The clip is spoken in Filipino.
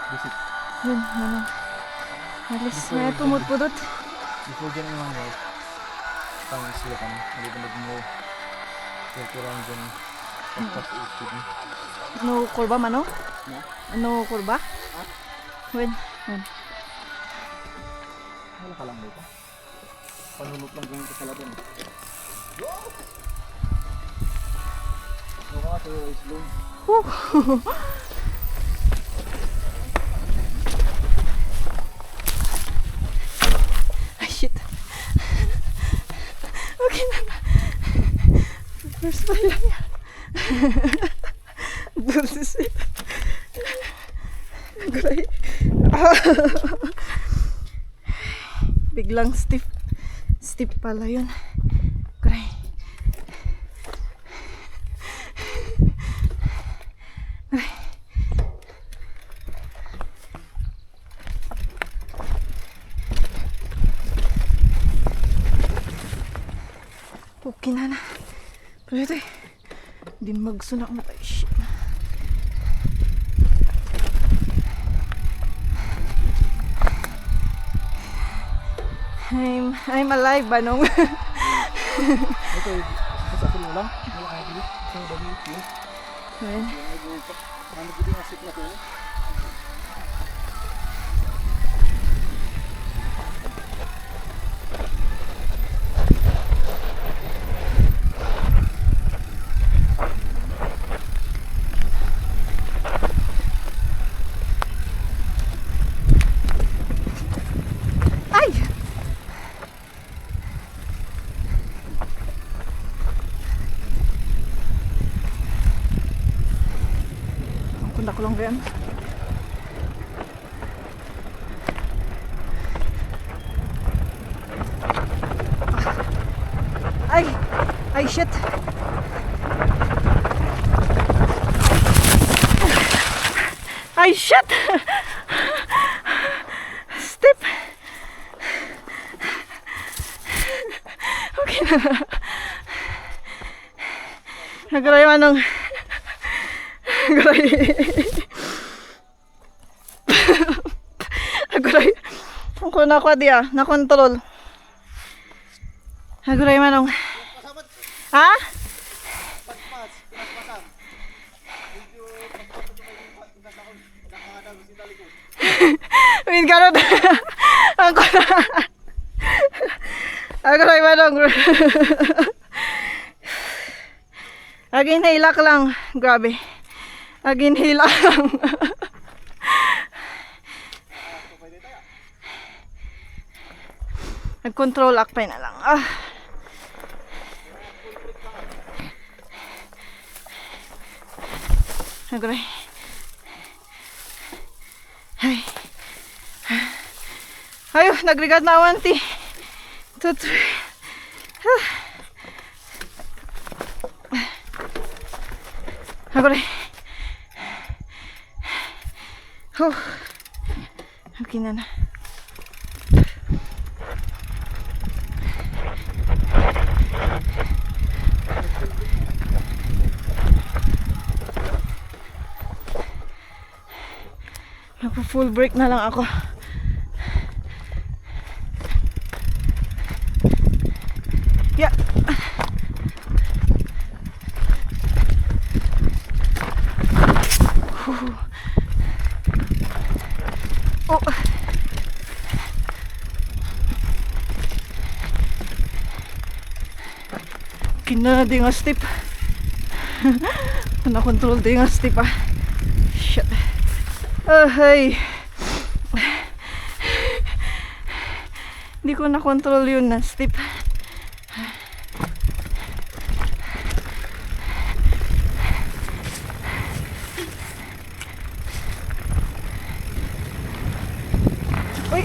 Visit. Yun, ano. Alis, may pumutpudot. Before dyan yung mga pang sila kami. Nalibanag mo. Kulturang dyan. Pagkas uspid mo. Ano kurba mano? No? Ano kurba? Ha? When? Wala ka lang dito. Panunot lang ganyan ka pala dun. Ano ka ito is long. Ay, shit. Okay na. First time lang yan. Bullshit. Gray. Biglang stiff. Stiff pala yun. Gray. Okay na na. Pero ito eh. Di magsunak mo. Ay, shit. I'm alive, Banong. Ito, sa ako lang. Wala kaya dito. Sa babi. Ayan. Ano gudi nga sit na ko? Ay! Ang punta ko lang yan. Ay! Ay, shit! Ay, shit! Step! Okay na. Nagaray manong. Nagaray. Nagaray. Ako na ko dia, na control. Nagaray manong. Ha? Min karot. Ako na. Nagaray manong. Agin hilak lang. Grabe. Agin hilak lang. Nag-control akpay na lang. Ah. Nagray. Ay. Ayo, nagrigat na awanti. 2, 3. Agora. Okay na na. Magpa-full break na lang ako. Yeah. Oh. Kina di nga step. Na-control di nga step ah. Shit. Hey. Hindi ko na-control yun na step. Uy.